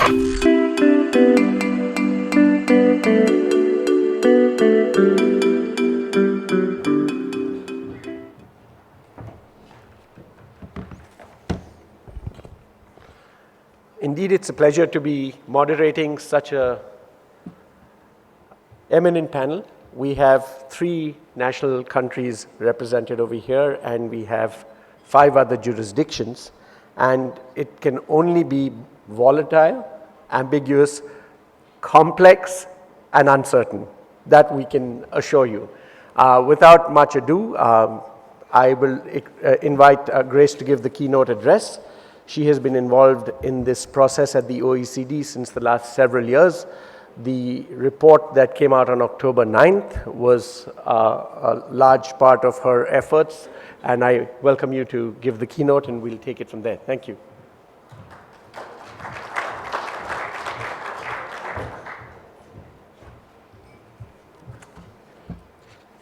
Indeed, it's a pleasure to be moderating such a eminent panel. We have 3 national countries represented over here, and we have 5 other jurisdictions. And it can only be volatile, ambiguous, complex, and uncertain. That we can assure you. Without much ado, I will invite Grace to give the keynote address. She has been involved in this process at the OECD since the last several years. The report that came out on October 9th was a large part of her efforts, and I welcome you to give the keynote, and we'll take it from there. Thank you.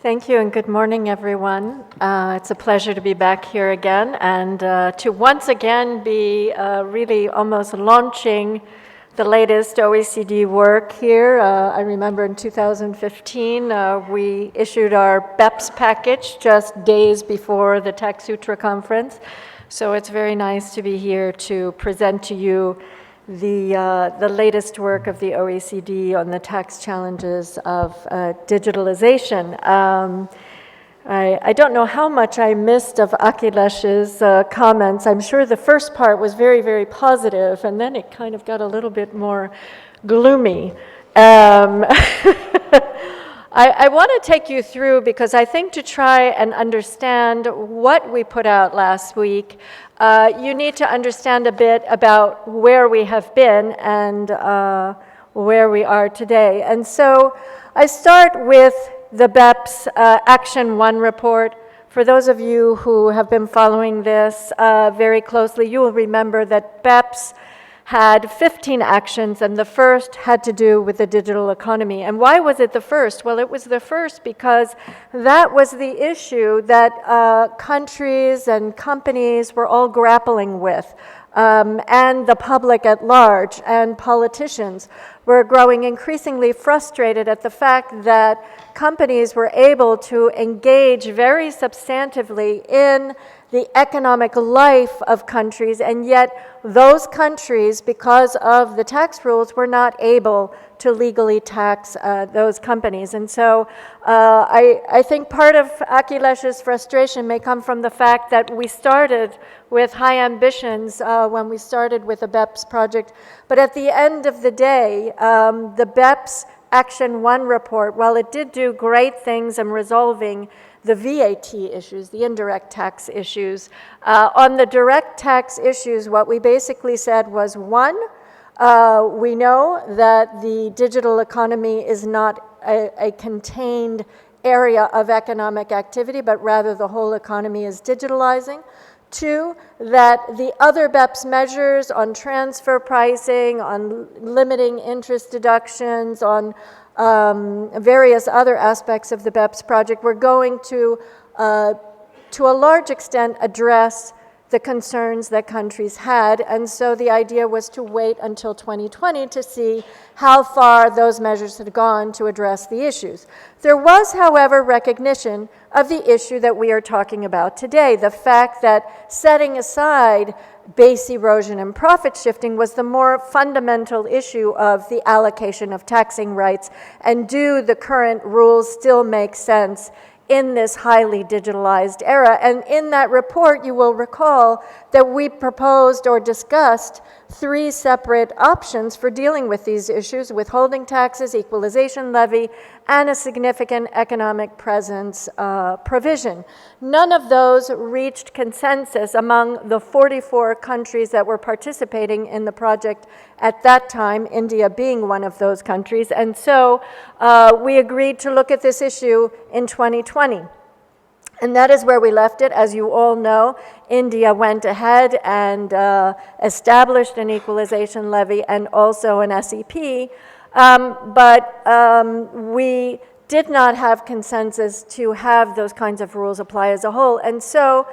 Thank you, and good morning, everyone. It's a pleasure to be back here again and to once again be really almost launching the latest OECD work here. I remember in 2015, we issued our BEPS package just days before the Taxsutra conference. So it's very nice to be here to present to you the latest work of the OECD on the tax challenges of digitalization. I don't know how much I missed of Akhilesh's comments. I'm sure the first part was very, very positive, and then it kind of got a little bit more gloomy. I want to take you through, because I think to try and understand what we put out last week, you need to understand a bit about where we have been and where we are today. And so I start with the BEPS Action 1 report. For those of you who have been following this very closely, you will remember that BEPS had 15 actions, and the first had to do with the digital economy. And why was it the first? Well, it was the first because that was the issue that countries and companies were all grappling with, and the public at large and politicians were growing increasingly frustrated at the fact that companies were able to engage very substantively in the economic life of countries, and yet those countries, because of the tax rules, were not able to legally tax those companies. And so I think part of Akhilesh's frustration may come from the fact that we started with high ambitions when we started with the BEPS project, but at the end of the day, the BEPS Action 1 report, while it did do great things in resolving the VAT issues, the indirect tax issues, on the direct tax issues, what we basically said was, 1, we know that the digital economy is not a contained area of economic activity, but rather the whole economy is digitalizing. 2, that the other BEPS measures on transfer pricing, on limiting interest deductions, on various other aspects of the BEPS project were going to a large extent address the concerns that countries had, and so the idea was to wait until 2020 to see how far those measures had gone to address the issues. There was, however, recognition of the issue that we are talking about today, the fact that setting aside base erosion and profit shifting was the more fundamental issue of the allocation of taxing rights, and do the current rules still make sense in this highly digitalized era? And in that report, you will recall that we proposed or discussed 3 separate options for dealing with these issues: withholding taxes, equalization levy, and a significant economic presence provision. None of those reached consensus among the 44 countries that were participating in the project at that time, India being one of those countries. And so we agreed to look at this issue in 2020. And that is where we left it. As you all know, India went ahead and established an equalization levy and also an SEP, but we did not have consensus to have those kinds of rules apply as a whole. And so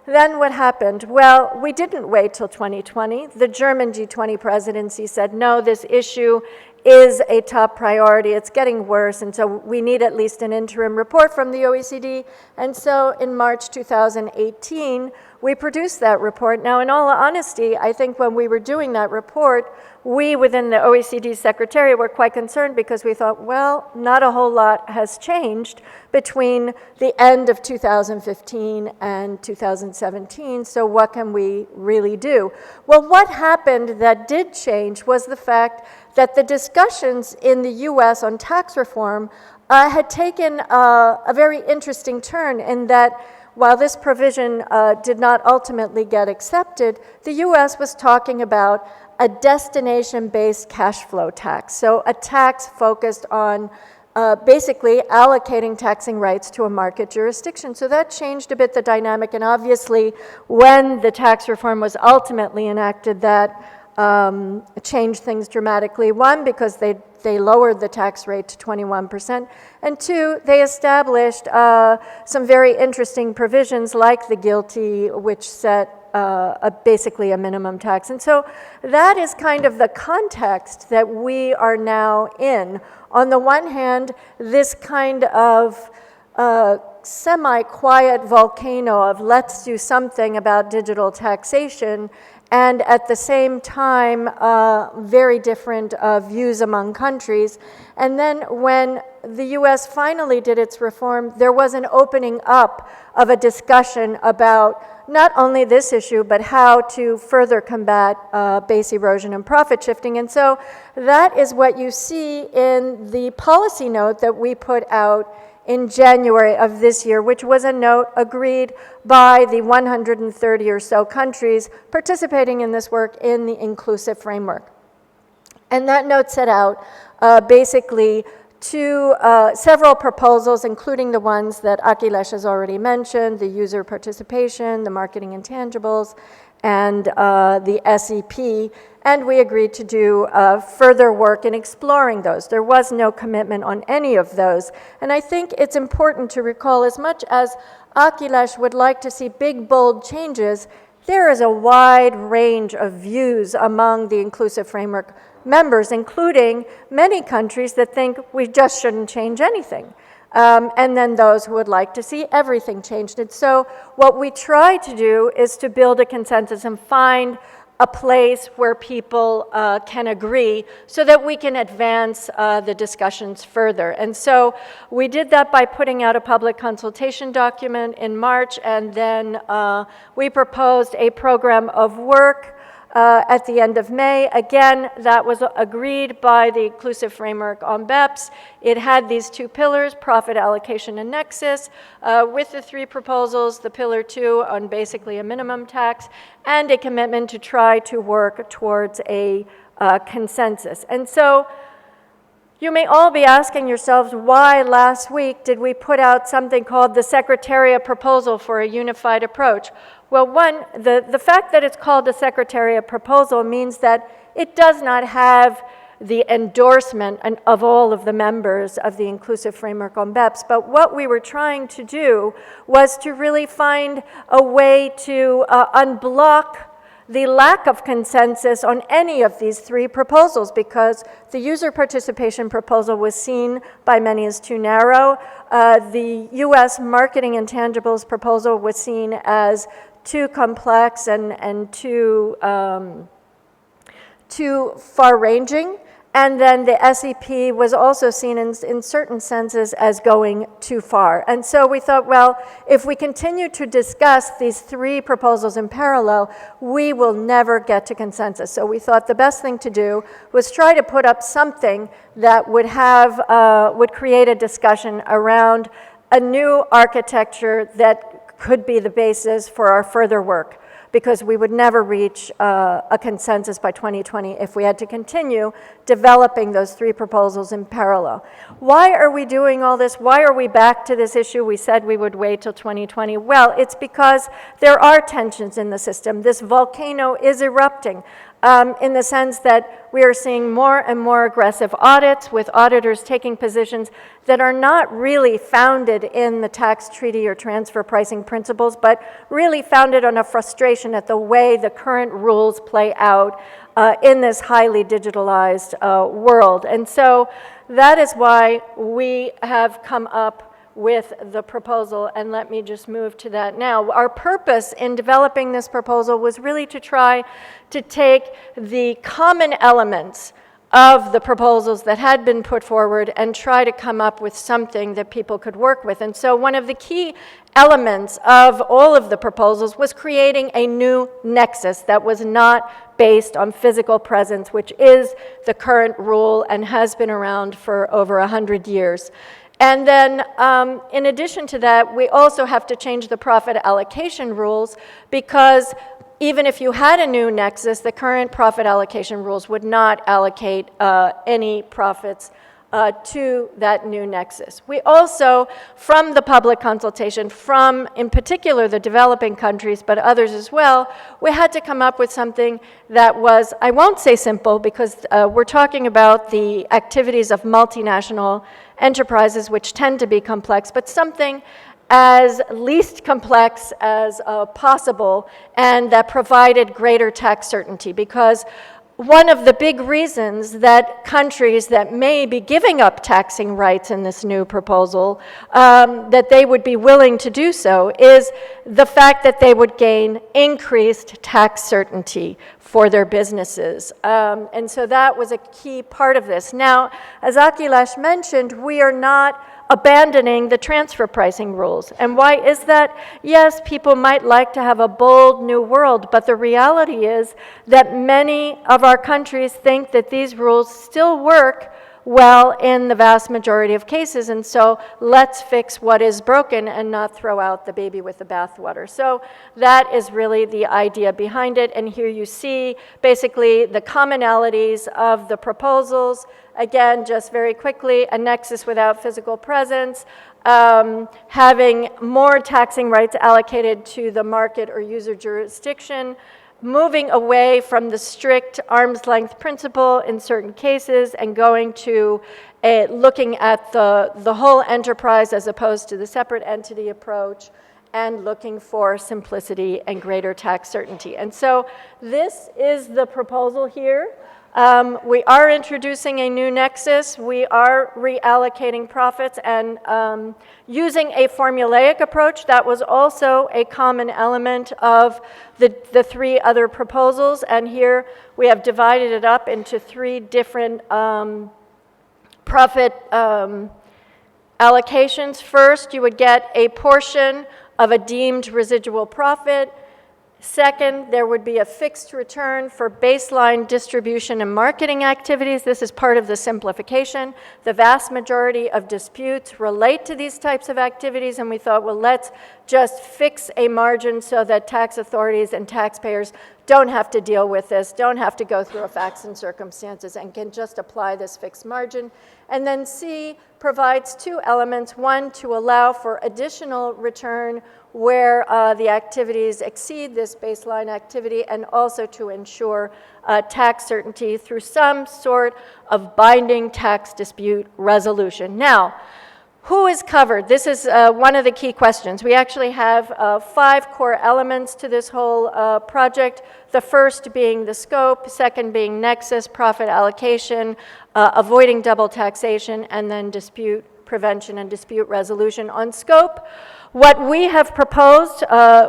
then what happened? Well, we didn't wait till 2020. The German G20 presidency said, no, this issue is a top priority. It's getting worse, and so we need at least an interim report from the OECD. And so in March 2018, we produced that report. Now, in all honesty, I think when we were doing that report, we within the OECD Secretariat were quite concerned because we thought, well, not a whole lot has changed between the end of 2015 and 2017, so what can we really do? Well, what happened that did change was the fact that the discussions in the US on tax reform had taken a very interesting turn in that while this provision did not ultimately get accepted, the US was talking about a destination-based cash flow tax, so a tax focused on basically allocating taxing rights to a market jurisdiction. So that changed a bit the dynamic, and obviously when the tax reform was ultimately enacted, that changed things dramatically. One, because they lowered the tax rate to 21%, and two, they established some very interesting provisions like the GILTI, which set basically a minimum tax. And so that is kind of the context that we are now in. On the one hand, this kind of semi-quiet volcano of let's do something about digital taxation, and at the same time, very different views among countries. And then when the US finally did its reform, there was an opening up of a discussion about not only this issue, but how to further combat base erosion and profit shifting. And so that is what you see in the policy note that we put out in January of this year, which was a note agreed by the 130 or so countries participating in this work in the inclusive framework. And that note set out basically several proposals, including the ones that Akhilesh has already mentioned, the user participation, the marketing intangibles, and the SEP, and we agreed to do further work in exploring those. There was no commitment on any of those, and I think it's important to recall, as much as Akhilesh would like to see big, bold changes, there is a wide range of views among the inclusive framework members, including many countries that think we just shouldn't change anything. And then those who would like to see everything changed. And so what we try to do is to build a consensus and find a place where people can agree so that we can advance the discussions further. And so we did that by putting out a public consultation document in March, and then we proposed a program of work at the end of May. Again, that was agreed by the Inclusive Framework on BEPS. It had these two pillars, profit allocation and nexus, with the three proposals, the pillar 2 on basically a minimum tax, and a commitment to try to work towards a consensus. And so you may all be asking yourselves, why last week did we put out something called the Secretariat Proposal for a Unified Approach? Well, one, the fact that it's called a Secretariat Proposal means that it does not have the endorsement of all of the members of the Inclusive Framework on BEPS. But what we were trying to do was to really find a way to unblock the lack of consensus on any of these three proposals, because the user participation proposal was seen by many as too narrow. The US marketing intangibles proposal was seen as too complex and too far-ranging. And then the SEP was also seen in certain senses as going too far. And so we thought, well, if we continue to discuss these three proposals in parallel, we will never get to consensus. So we thought the best thing to do was try to put up something that would create a discussion around a new architecture that could be the basis for our further work, because we would never reach a consensus by 2020 if we had to continue developing those three proposals in parallel. Why are we doing all this? Why are we back to this issue? We said we would wait till 2020. Well, it's because there are tensions in the system. This volcano is erupting. in the sense that we are seeing more and more aggressive audits, with auditors taking positions that are not really founded in the tax treaty or transfer pricing principles, but really founded on a frustration at the way the current rules play out in this highly digitalized world. And so that is why we have come up with the proposal, and let me just move to that now. Our purpose in developing this proposal was really to try to take the common elements of the proposals that had been put forward and try to come up with something that people could work with. And so one of the key elements of all of the proposals was creating a new nexus that was not based on physical presence, which is the current rule and has been around for over 100 years. And then, in addition to that, we also have to change the profit allocation rules, because even if you had a new nexus, the current profit allocation rules would not allocate any profits to that new nexus. We also, from the public consultation, from in particular the developing countries, but others as well, we had to come up with something that was, I won't say simple, because we're talking about the activities of multinational enterprises, which tend to be complex, but something as least complex as possible, and that provided greater tax certainty. Because one of the big reasons that countries that may be giving up taxing rights in this new proposal, that they would be willing to do so, is the fact that they would gain increased tax certainty for their businesses. And so that was a key part of this. Now, as Akhilesh mentioned, we are not abandoning the transfer pricing rules. And why is that? Yes, people might like to have a bold new world, but the reality is that many of our countries think that these rules still work well in the vast majority of cases, and so let's fix what is broken and not throw out the baby with the bathwater. So that is really the idea behind it, and here you see basically the commonalities of the proposals. Again, just very quickly, a nexus without physical presence, having more taxing rights allocated to the market or user jurisdiction, moving away from the strict arm's length principle in certain cases and going to looking at the whole enterprise as opposed to the separate entity approach, and looking for simplicity and greater tax certainty. And so this is the proposal here. We are introducing a new nexus. We are reallocating profits and using a formulaic approach. That was also a common element of the three other proposals. And here we have divided it up into three different profit allocations. First, you would get a portion of a deemed residual profit. Second, there would be a fixed return for baseline distribution and marketing activities. This is part of the simplification. The vast majority of disputes relate to these types of activities, and we thought, well, let's just fix a margin so that tax authorities and taxpayers don't have to deal with this, don't have to go through a facts and circumstances, and can just apply this fixed margin. And then C provides two elements. One, to allow for additional return where the activities exceed this baseline activity, and also to ensure tax certainty through some sort of binding tax dispute resolution. Now, who is covered? This is one of the key questions. We actually have 5 core elements to this whole project. The first being the scope, second being nexus, profit allocation, avoiding double taxation, and then dispute prevention and dispute resolution. On scope, what we have proposed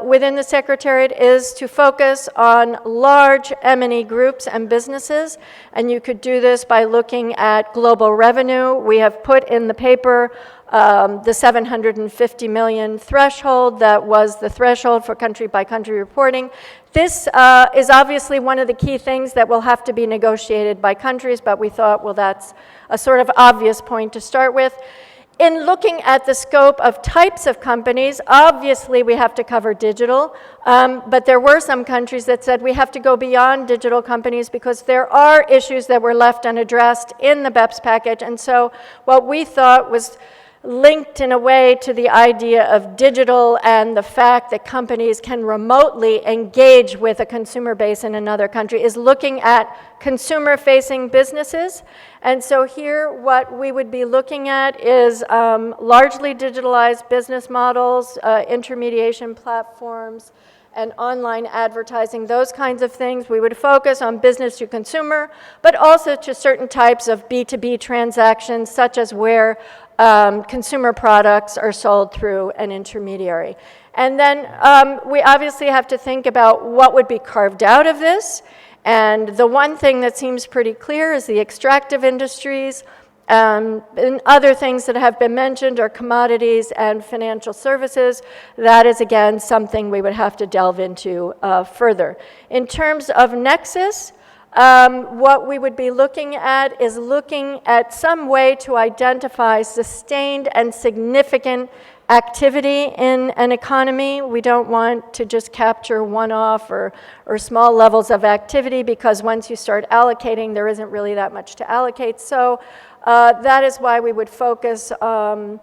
within the Secretariat is to focus on large M&E groups and businesses, and you could do this by looking at global revenue. We have put in the paper the 750 million threshold that was the threshold for country-by-country reporting. This is obviously one of the key things that will have to be negotiated by countries, but we thought, well, that's a sort of obvious point to start with. In looking at the scope of types of companies, obviously we have to cover digital, but there were some countries that said we have to go beyond digital companies because there are issues that were left unaddressed in the BEPS package. And so what we thought was, linked in a way to the idea of digital and the fact that companies can remotely engage with a consumer base in another country, is looking at consumer-facing businesses. And so here what we would be looking at is largely digitalized business models, intermediation platforms, and online advertising, those kinds of things. We would focus on business to consumer, but also to certain types of B2B transactions, such as where consumer products are sold through an intermediary. And then we obviously have to think about what would be carved out of this. And the one thing that seems pretty clear is the extractive industries. And other things that have been mentioned are commodities and financial services. That is, again, something we would have to delve into further. In terms of nexus, what we would be looking at is looking at some way to identify sustained and significant activity in an economy. We don't want to just capture one-off or small levels of activity, because once you start allocating, there isn't really that much to allocate. So that is why we would focus on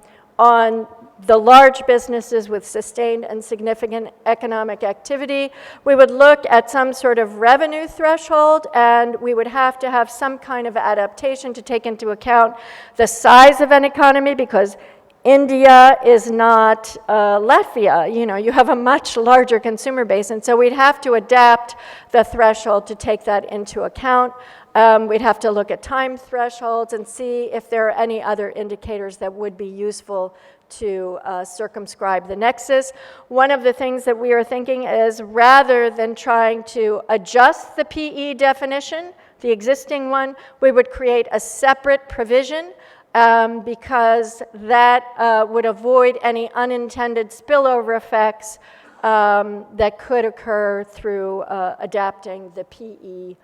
the large businesses with sustained and significant economic activity. We would look at some sort of revenue threshold, and we would have to have some kind of adaptation to take into account the size of an economy, because India is not Latvia. You know, you have a much larger consumer base, and so we'd have to adapt the threshold to take that into account. We'd have to look at time thresholds and see if there are any other indicators that would be useful to circumscribe the nexus. One of the things that we are thinking is, rather than trying to adjust the PE definition, the existing one, we would create a separate provision because that would avoid any unintended spillover effects that could occur through adapting the PE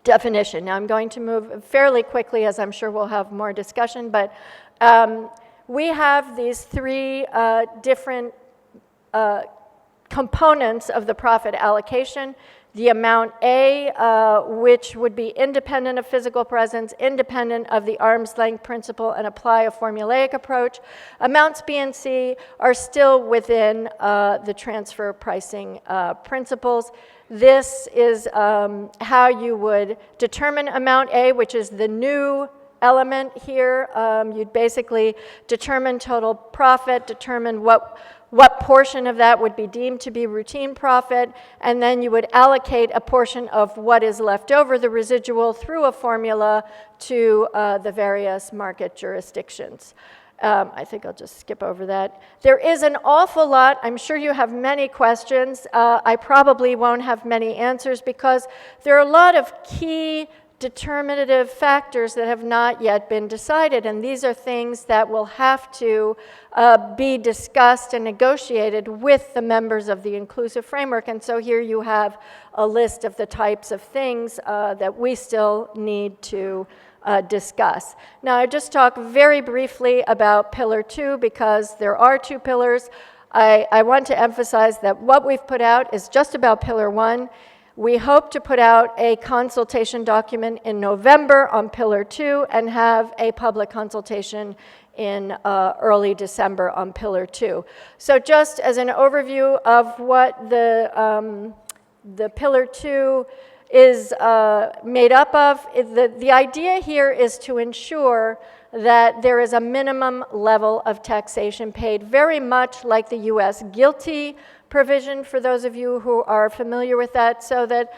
definition. Now I'm going to move fairly quickly, as I'm sure we'll have more discussion, but we have these three different components of the profit allocation. The amount A, which would be independent of physical presence, independent of the arm's length principle, and apply a formulaic approach. Amounts B and C are still within the transfer pricing principles. This is how you would determine amount A, which is the new element here. You'd basically determine total profit, determine what portion of that would be deemed to be routine profit, and then you would allocate a portion of what is left over, the residual, through a formula to the various market jurisdictions. I think I'll just skip over that. There is an awful lot. I'm sure you have many questions. I probably won't have many answers, because there are a lot of key determinative factors that have not yet been decided, and these are things that will have to be discussed and negotiated with the members of the inclusive framework. And so here you have a list of the types of things that we still need to discuss. Now, I just talk very briefly about Pillar 2, because there are two pillars. I want to emphasize that what we've put out is just about Pillar 1. We hope to put out a consultation document in November on Pillar 2 and have a public consultation in early December on Pillar 2. So just as an overview of what the Pillar 2 is made up of, the idea here is to ensure that there is a minimum level of taxation paid, very much like the U.S. GILTI provision, for those of you who are familiar with that, so that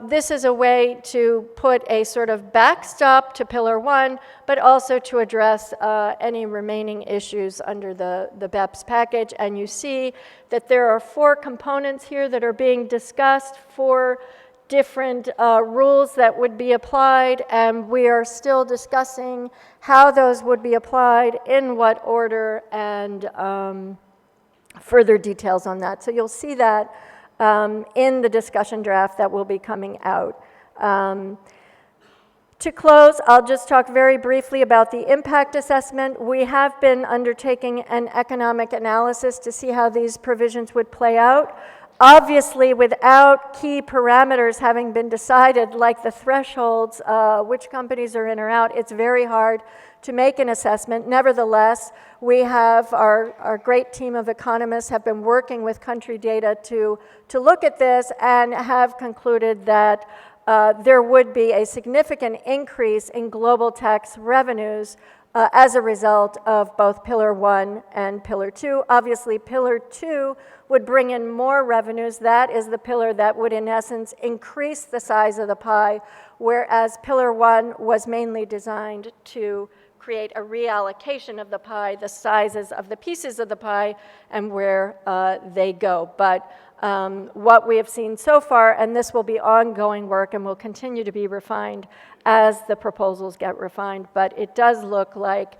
this is a way to put a sort of backstop to Pillar 1, but also to address any remaining issues under the BEPS package. And you see that there are 4 components here that are being discussed, 4 different rules that would be applied, and we are still discussing how those would be applied, in what order, and further details on that. So you'll see that in the discussion draft that will be coming out. To close, I'll just talk very briefly about the impact assessment. We have been undertaking an economic analysis to see how these provisions would play out. Obviously, without key parameters having been decided, like the thresholds, which companies are in or out, it's very hard to make an assessment. Nevertheless, we have our great team of economists have been working with country data to look at this and have concluded that there would be a significant increase in global tax revenues as a result of both Pillar 1 and Pillar 2. Obviously, Pillar 2 would bring in more revenues. That is the pillar that would, in essence, increase the size of the pie, whereas Pillar 1 was mainly designed to create a reallocation of the pie, the sizes of the pieces of the pie, and where they go. But what we have seen so far, and this will be ongoing work and will continue to be refined as the proposals get refined, but it does look like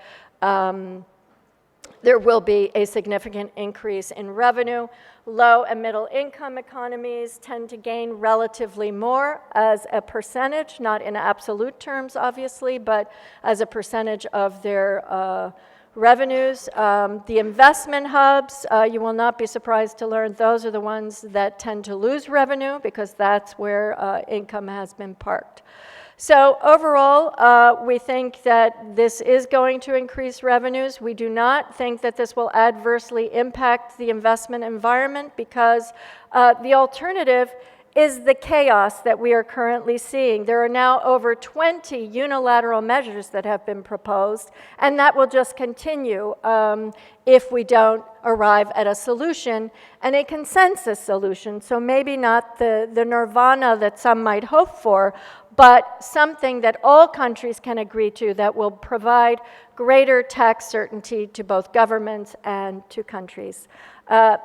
there will be a significant increase in revenue. Low and middle income economies tend to gain relatively more as a percentage, not in absolute terms, obviously, but as a percentage of their revenues. The investment hubs, you will not be surprised to learn, those are the ones that tend to lose revenue because that's where income has been parked. So overall, we think that this is going to increase revenues. We do not think that this will adversely impact the investment environment because the alternative is the chaos that we are currently seeing. There are now over 20 unilateral measures that have been proposed, and that will just continue if we don't arrive at a solution and a consensus solution. So maybe not the nirvana that some might hope for, but something that all countries can agree to that will provide greater tax certainty to both governments and to countries.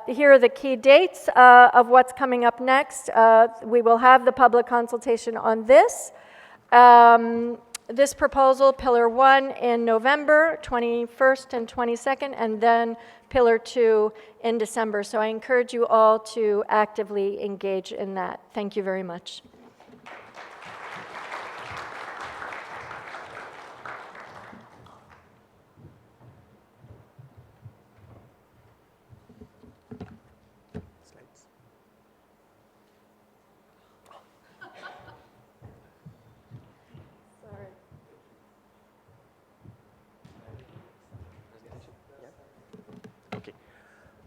Here are the key dates of what's coming up next. We will have the public consultation on this. This proposal, Pillar 1, in November 21st and 22nd, and then Pillar 2 in December. So I encourage you all to actively engage in that. Thank you very much.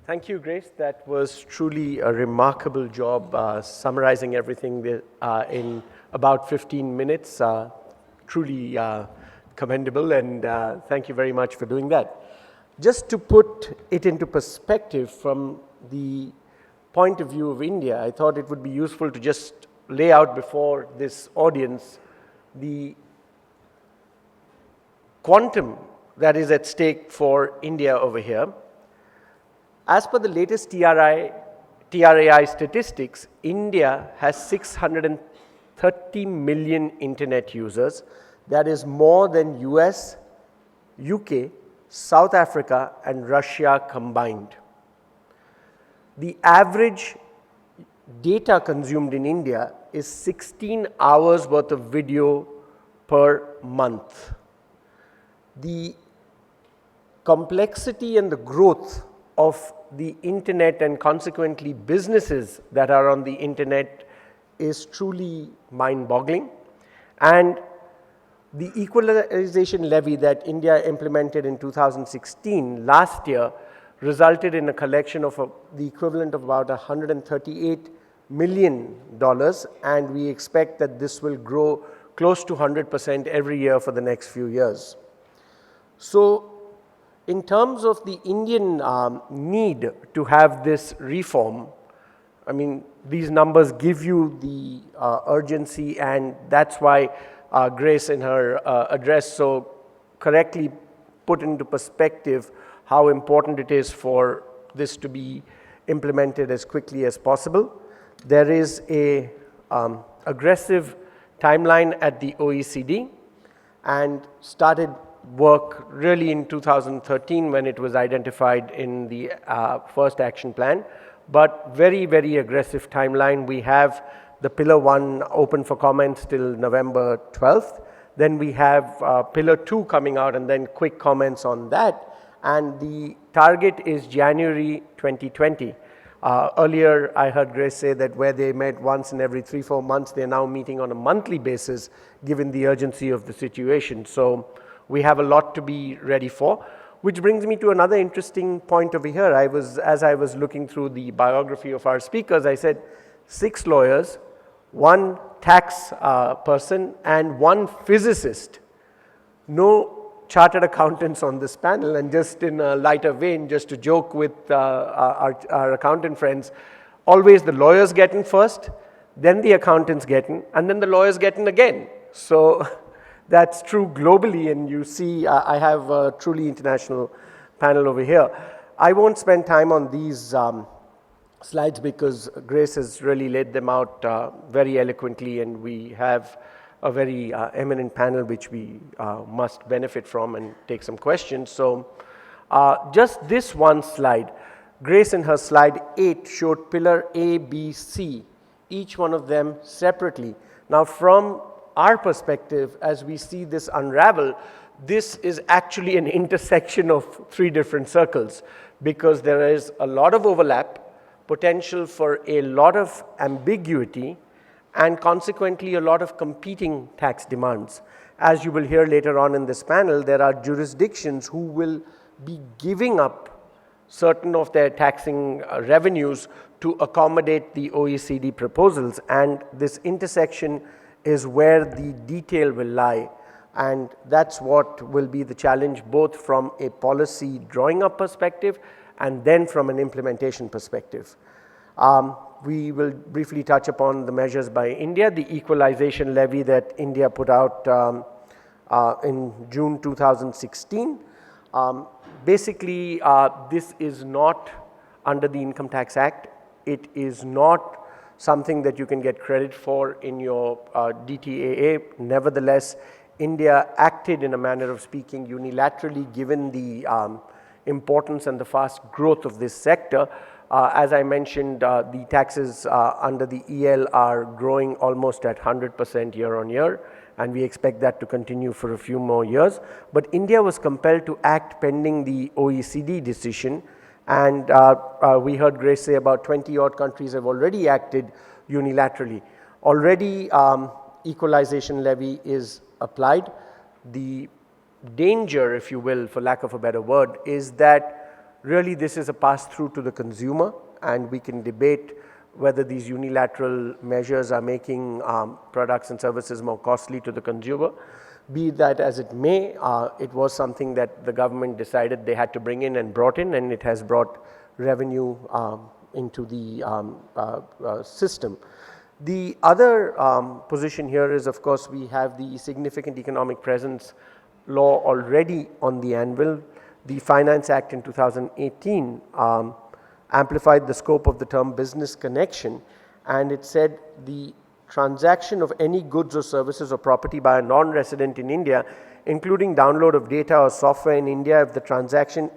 Thank you, Grace. That was truly a remarkable job summarizing everything in about 15 minutes. Truly commendable, and thank you very much for doing that. Just to put it into perspective from the point of view of India, I thought it would be useful to just lay out before this audience the quantum that is at stake for India over here. As per the latest TRAI statistics, India has 630 million internet users. That is more than US, UK, South Africa, and Russia combined. The average data consumed in India is 16 hours worth of video per month. The complexity and the growth of the internet and consequently businesses that are on the internet is truly mind-boggling. And the equalization levy that India implemented in 2016 last year resulted in a collection of the equivalent of about $138 million, and we expect that this will grow close to 100% every year for the next few years. So in terms of the Indian need to have this reform, I mean, these numbers give you the urgency, and that's why Grace in her address so correctly put into perspective how important it is for this to be implemented as quickly as possible. There is a aggressive timeline at the OECD, and started work really in 2013 when it was identified in the first action plan, but very, very aggressive timeline. We have the Pillar 1 open for comments till November 12th. Then we have Pillar 2 coming out, and then quick comments on that. And the target is January 2020. Earlier, I heard Grace say that where they met once in every 3-4 months, they're now meeting on a monthly basis, given the urgency of the situation. So we have a lot to be ready for, which brings me to another interesting point over here. As I was looking through the biography of our speakers, I said 6 lawyers, 1 tax person, and 1 physicist. No chartered accountants on this panel, and just in a lighter vein, just to joke with our accountant friends, always the lawyers get in first, then the accountants get in, and then the lawyers get in again. So that's true globally, and you see I have a truly international panel over here. I won't spend time on these slides because Grace has really laid them out very eloquently, and we have a very eminent panel which we must benefit from and take some questions. So just this one slide, Grace in her slide 8 showed pillar A, B, C, each one of them separately. Now from our perspective, as we see this unravel, this is actually an intersection of 3 different circles, because there is a lot of overlap, potential for a lot of ambiguity, and consequently a lot of competing tax demands. As you will hear later on in this panel, there are jurisdictions who will be giving up certain of their taxing revenues to accommodate the OECD proposals, and this intersection is where the detail will lie, and that's what will be the challenge, both from a policy drawing up perspective and then from an implementation perspective. We will briefly touch upon the measures by India, the equalization levy that India put out in June 2016. Basically, this is not under the Income Tax Act. It is not something that you can get credit for in your DTAA. Nevertheless, India acted, in a manner of speaking, unilaterally, given the importance and the fast growth of this sector. As I mentioned, the taxes under the EL are growing almost at 100% year on year, and we expect that to continue for a few more years. But India was compelled to act pending the OECD decision, and we heard Grace say about 20-odd countries have already acted unilaterally. Already, equalization levy is applied. The danger, if you will, for lack of a better word, is that really this is a pass-through to the consumer, and we can debate whether these unilateral measures are making products and services more costly to the consumer. Be that as it may, it was something that the government decided they had to bring in and brought in, and it has brought revenue into the system. The other position here is, of course, we have the significant economic presence law already on the anvil. The Finance Act in 2018 amplified the scope of the term business connection, and it said the transaction of any goods or services or property by a non-resident in India, including download of data or software in India if the transaction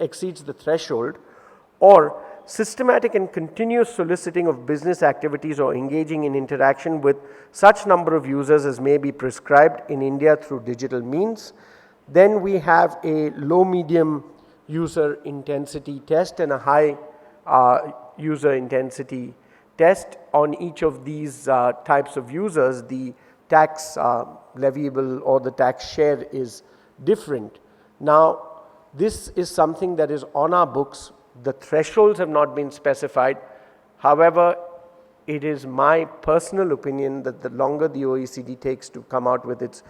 exceeds the threshold, or systematic and continuous soliciting of business activities or engaging in interaction with such number of users as may be prescribed in India through digital means. Then we have a low-medium user intensity test and a high user intensity test. On each of these types of users, the tax leviable or the tax share is different. Now, this is something that is on our books. The thresholds have not been specified. However, it is my personal opinion that the longer the OECD takes to come out with its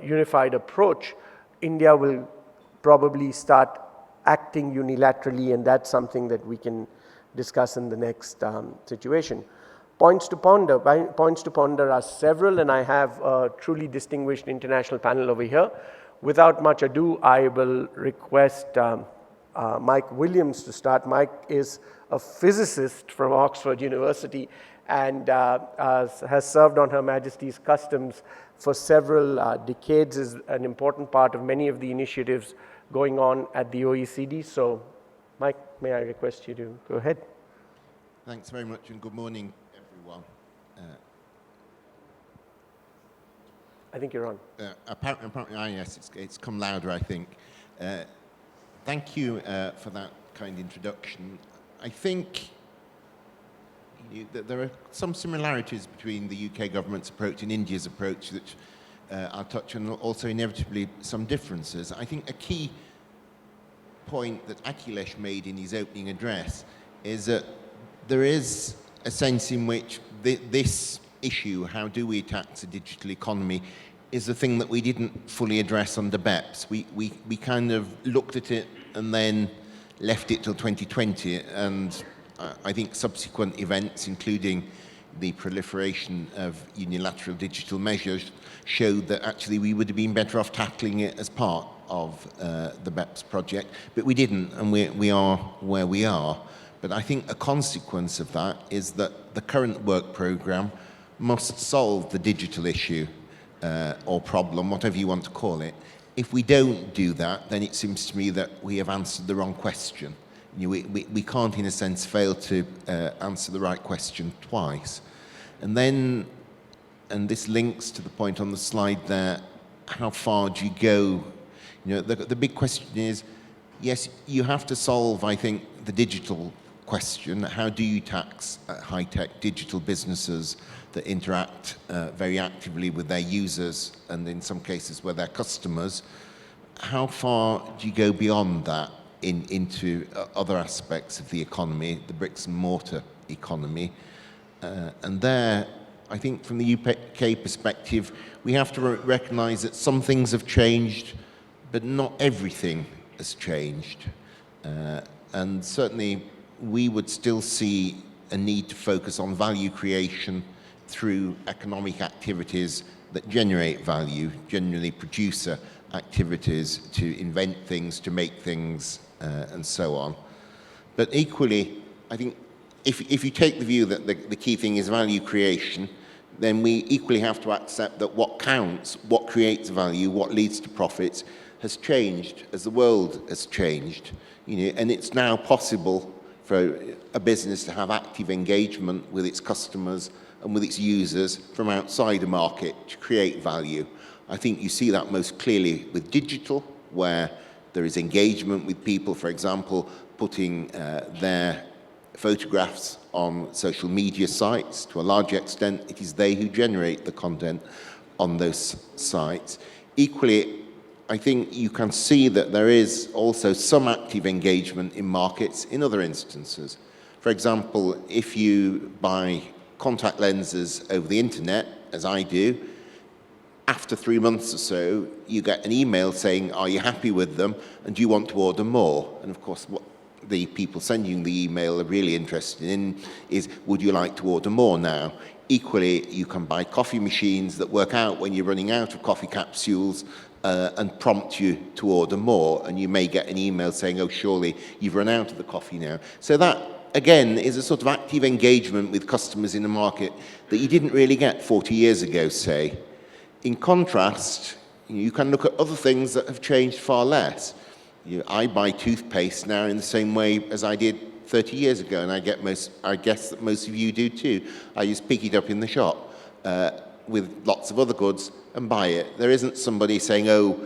unified approach, India will probably start acting unilaterally, and that's something that we can discuss in the next situation. Points to ponder. Points to ponder are several, and I have a truly distinguished international panel over here. Without much ado, I will request Mike Williams to start. Mike is a physicist from Oxford University and has served on Her Majesty's Customs for several decades, is an important part of many of the initiatives going on at the OECD. So, Mike, may I request you to go ahead? Thanks very much, and good morning, everyone. I think you're on. Apparently, yes, it's come louder, I think. Thank you for that kind introduction. I think that there are some similarities between the UK government's approach and India's approach, which I'll touch on, also inevitably some differences. I think a key point that Akhilesh made in his opening address is that there is a sense in which this issue, how do we tax a digital economy, is the thing that we didn't fully address under BEPS. We kind of looked at it and then left it till 2020, and I think subsequent events, including the proliferation of unilateral digital measures, showed that actually we would have been better off tackling it as part of the BEPS project, but we didn't, and we are where we are. But I think a consequence of that is that the current work programme must solve the digital issue or problem, whatever you want to call it. If we don't do that, then it seems to me that we have answered the wrong question. We can't, in a sense, fail to answer the right question twice. And then, and this links to the point on the slide there, how far do you go? The big question is, yes, you have to solve, I think, the digital question. How do you tax high-tech digital businesses that interact very actively with their users and in some cases with their customers? How far do you go beyond that into other aspects of the economy, the bricks and mortar economy? And there, I think from the UK perspective, we have to recognise that some things have changed, but not everything has changed. And certainly we would still see a need to focus on value creation through economic activities that generate value, generally producer activities to invent things, to make things, and so on. But equally, I think if you take the view that the key thing is value creation, then we equally have to accept that what counts, what creates value, what leads to profits, has changed as the world has changed. And it's now possible for a business to have active engagement with its customers and with its users from outside a market to create value. I think you see that most clearly with digital, where there is engagement with people, for example, putting their photographs on social media sites. To a large extent, it is they who generate the content on those sites. Equally, I think you can see that there is also some active engagement in markets in other instances. For example, if you buy contact lenses over the internet, as I do, after 3 months or so, you get an email saying, are you happy with them, and do you want to order more? And of course, what the people sending the email are really interested in is, would you like to order more now? Equally, you can buy coffee machines that work out when you're running out of coffee capsules and prompt you to order more, and you may get an email saying, oh, surely you've run out of the coffee now. So that, again, is a sort of active engagement with customers in the market that you didn't really get 40 years ago, say. In contrast, you can look at other things that have changed far less. I buy toothpaste now in the same way as I did 30 years ago, and I guess that most of you do too. I just pick it up in the shop with lots of other goods and buy it. There isn't somebody saying, oh,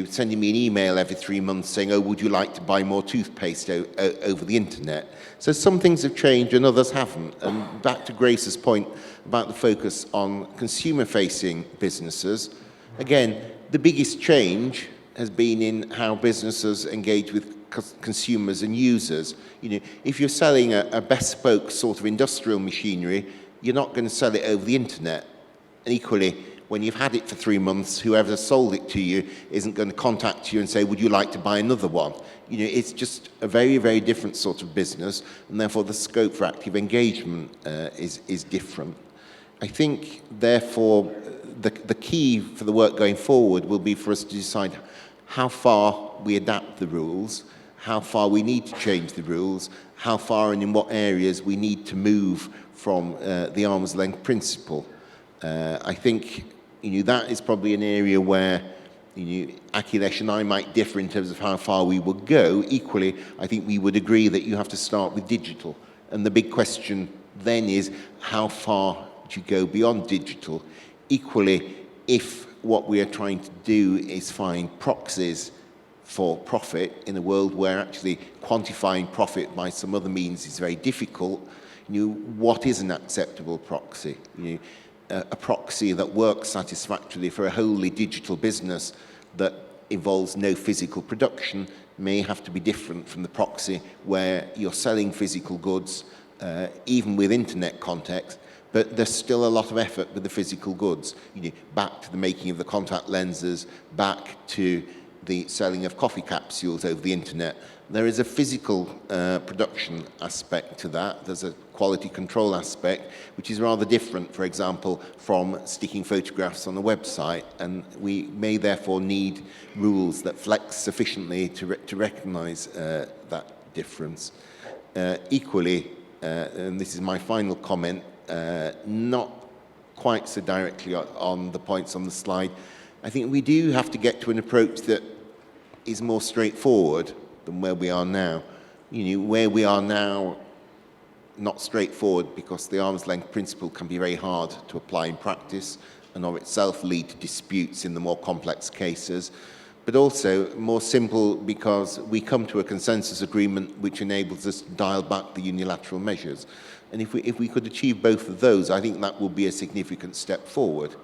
sending me an email every 3 months saying, oh, would you like to buy more toothpaste over the internet? So some things have changed and others haven't. And back to Grace's point about the focus on consumer-facing businesses, again, the biggest change has been in how businesses engage with consumers and users. If you're selling a bespoke sort of industrial machinery, you're not going to sell it over the internet. And equally, when you've had it for 3 months, whoever sold it to you isn't going to contact you and say, would you like to buy another one? It's just a very, very different sort of business, and therefore the scope for active engagement is different. I think, therefore, the key for the work going forward will be for us to decide how far we adapt the rules, how far we need to change the rules, how far and in what areas we need to move from the arm's length principle. I think that is probably an area where Akhilesh and I might differ in terms of how far we would go. Equally, I think we would agree that you have to start with digital. And the big question then is, how far do you go beyond digital? Equally, if what we are trying to do is find proxies for profit in a world where actually quantifying profit by some other means is very difficult, what is an acceptable proxy? A proxy that works satisfactorily for a wholly digital business that involves no physical production may have to be different from the proxy where you're selling physical goods, even with internet context, but there's still a lot of effort with the physical goods. Back to the making of the contact lenses, back to the selling of coffee capsules over the internet. There is a physical production aspect to that. There's a quality control aspect, which is rather different, for example, from sticking photographs on a website. And we may therefore need rules that flex sufficiently to recognize that difference. Equally, and this is my final comment, not quite so directly on the points on the slide, I think we do have to get to an approach that is more straightforward than where we are now. Where we are now, not straightforward because the arm's length principle can be very hard to apply in practice and of itself lead to disputes in the more complex cases, but also more simple because we come to a consensus agreement which enables us to dial back the unilateral measures. And if we could achieve both of those, I think that will be a significant step forward.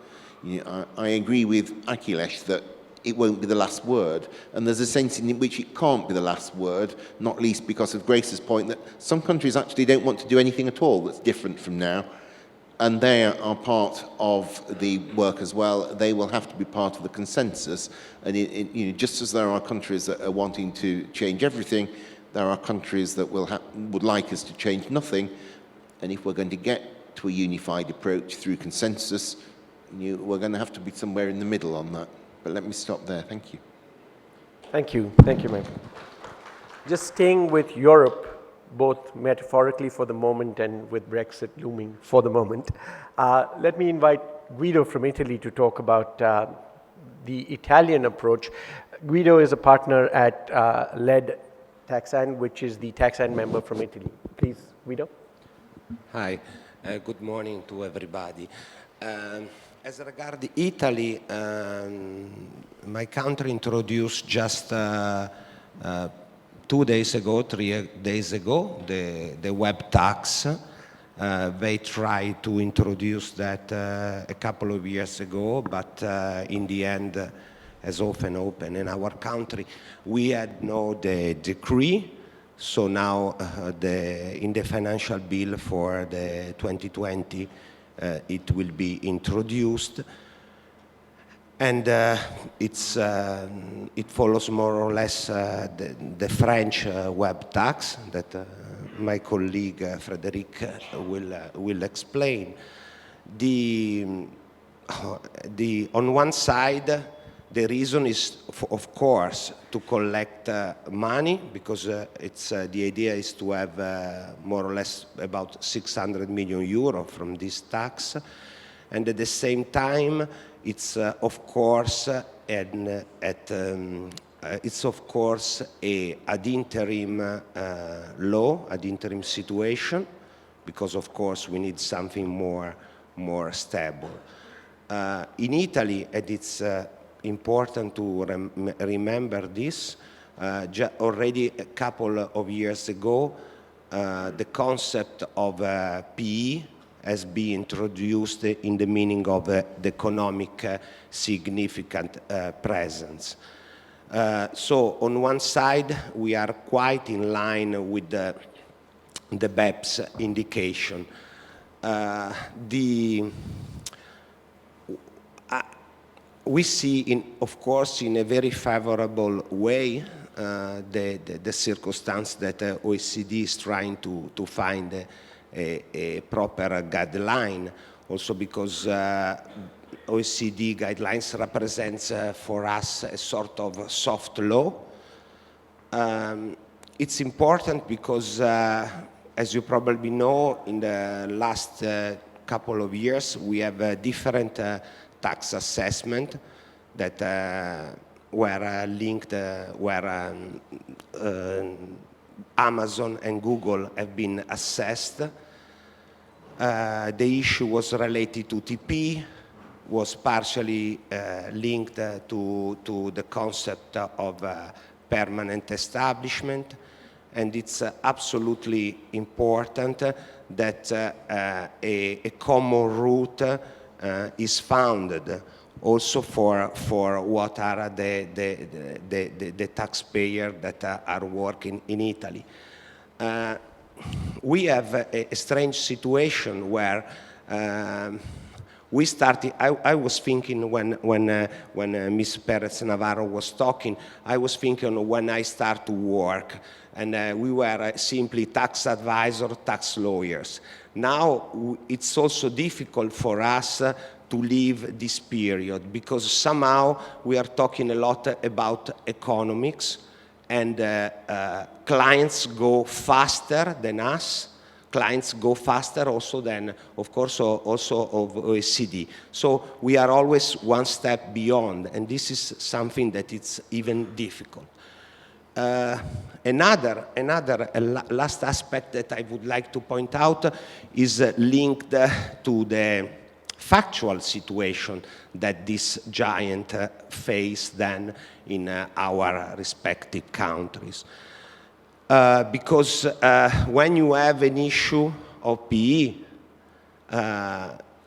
I agree with Akhilesh that it won't be the last word, and there's a sense in which it can't be the last word, not least because of Grace's point that some countries actually don't want to do anything at all that's different from now, and they are part of the work as well. They will have to be part of the consensus, and just as there are countries that are wanting to change everything, there are countries that would like us to change nothing, and if we're going to get to a unified approach through consensus, we're going to have to be somewhere in the middle on that. But let me stop there. Thank you. Thank you. Thank you, Mick. Just staying with Europe, both metaphorically for the moment and with Brexit looming for the moment, let me invite Guido from Italy to talk about the Italian approach. Guido is a partner at LED Taxan, which is the Taxan member from Italy. Please, Guido. Hi. Good morning to everybody. As regards Italy, my country introduced just 2 days ago, 3 days ago, the web tax. They tried to introduce that a couple of years ago, but in the end, as often in our country, we had the decree. So now in the financial bill for the 2020, it will be introduced, and it follows more or less the French web tax that my colleague Frederic will explain. On one side, the reason is, of course, to collect money, because the idea is to have more or less about 600 million euro from this tax, and at the same time, it's of course ad interim law, ad interim situation, because of course we need something more stable. In Italy, and it's important to remember this, already a couple of years ago, the concept of PE has been introduced in the meaning of the economic significant presence. So on one side, we are quite in line with the BEPS indication. We see, of course, in a very favorable way the circumstance that OECD is trying to find a proper guideline, also because OECD guidelines represents for us a sort of soft law. It's important because, as you probably know, in the last couple of years, we have different tax assessment that were linked, where Amazon and Google have been assessed. The issue was related to TP, was partially linked to the concept of permanent establishment, and it's absolutely important that a common route is founded also for what are the taxpayers that are working in Italy. We have a strange situation where we started. I was thinking when Ms. Perez Navarro was talking, I was thinking when I start to work, and we were simply tax advisor, tax lawyers. Now it's also difficult for us to leave this period because somehow we are talking a lot about economics, and clients go faster than us. Clients go faster also than, of course, also of OECD. So we are always one step beyond, and this is something that it's even difficult. Another last aspect that I would like to point out is linked to the factual situation that this giant face then in our respective countries. Because when you have an issue of PE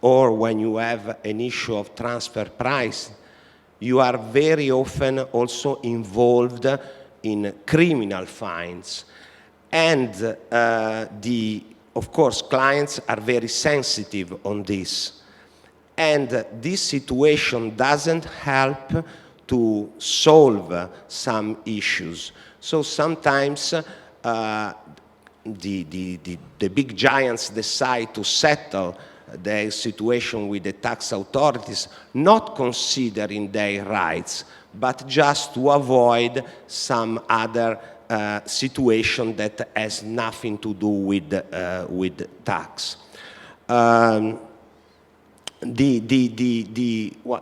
or when you have an issue of transfer price, you are very often also involved in criminal fines. And of course, clients are very sensitive on this. And this situation doesn't help to solve some issues. So sometimes the big giants decide to settle their situation with the tax authorities, not considering their rights, but just to avoid some other situation that has nothing to do with tax.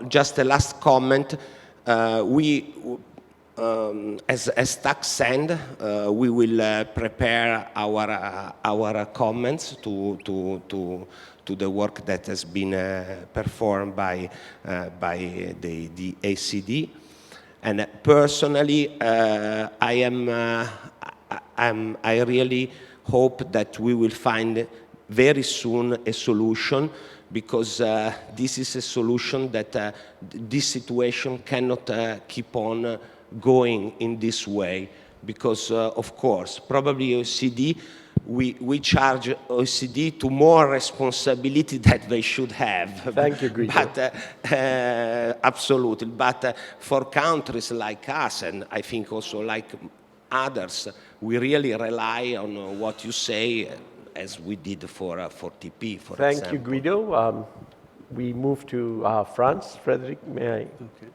Just a last comment. As tax end, we will prepare our comments to the work that has been performed by the OECD. And personally, I really hope that we will find very soon a solution, because this is a solution that this situation cannot keep on going in this way, because of course, probably OECD, we charge OECD to more responsibility that they should have. Thank you, Guido. But, absolutely, but for countries like us, and I think also like others, we really rely on what you say, as we did for TP, for example. Thank you, Guido. We move to France. Frederic, may I? Okay.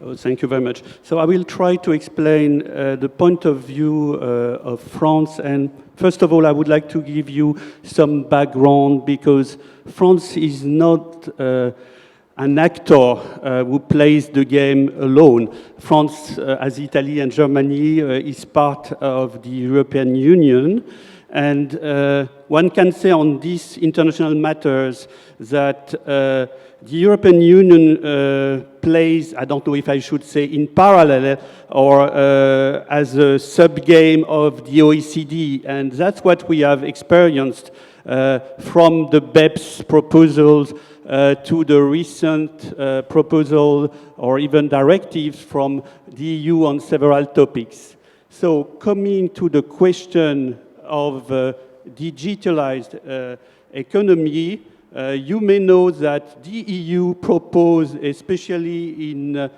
Oh, thank you very much. So I will try to explain the point of view of France. And first of all, I would like to give you some background, because France is not an actor who plays the game alone. France, as Italy and Germany, is part of the European Union. And one can say on these international matters that the European Union plays, I don't know if I should say in parallel or as a sub-game of the OECD. And that's what we have experienced from the BEPS proposals to the recent proposal or even directives from the EU on several topics. So coming to the question of digitalized economy, you may know that the EU proposed, especially in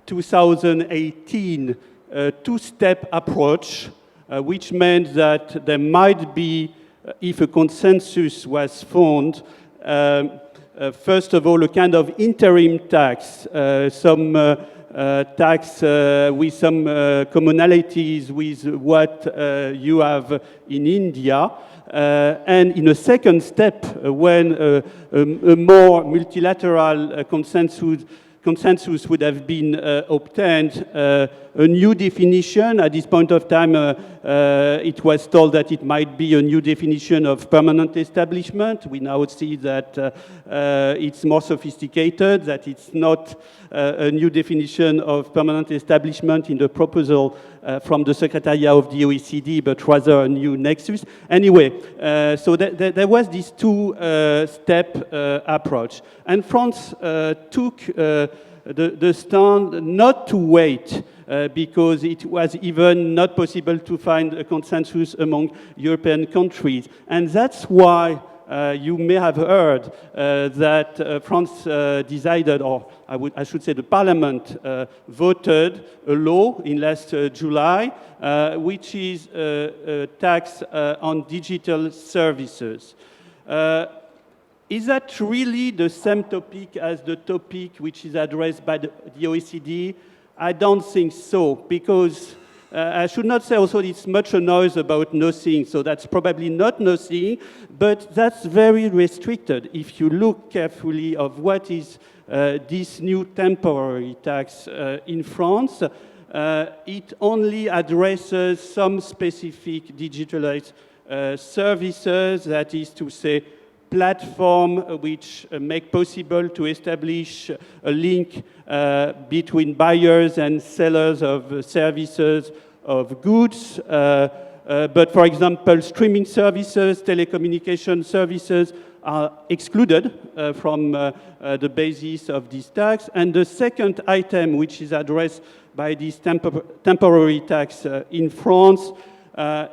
2018, a two-step approach, which meant that there might be, if a consensus was found, first of all, a kind of interim tax, some tax with some commonalities with what you have in India. And in a second step, when a more multilateral consensus consensus would have been obtained, a new definition. At this point of time, it was told that it might be a new definition of permanent establishment. We now see that it's more sophisticated, that it's not a new definition of permanent establishment in the proposal from the Secretariat of the OECD, but rather a new nexus. Anyway, so there was this two-step approach. And France took the stand not to wait because it was even not possible to find a consensus among European countries. And that's why you may have heard that France decided, or I should say the Parliament voted a law in last July, which is a tax on digital services. Is that really the same topic as the topic which is addressed by the OECD? I don't think so, because I should not say also it's much a noise about nothing, so that's probably not nothing, but that's very restricted. If you look carefully of what is this new temporary tax in France, it only addresses some specific digitalized services, that is to say, platform which make possible to establish a link between buyers and sellers of services, of goods. But for example, streaming services, telecommunication services are excluded from the basis of this tax. And the second item, which is addressed by this temporary tax in France,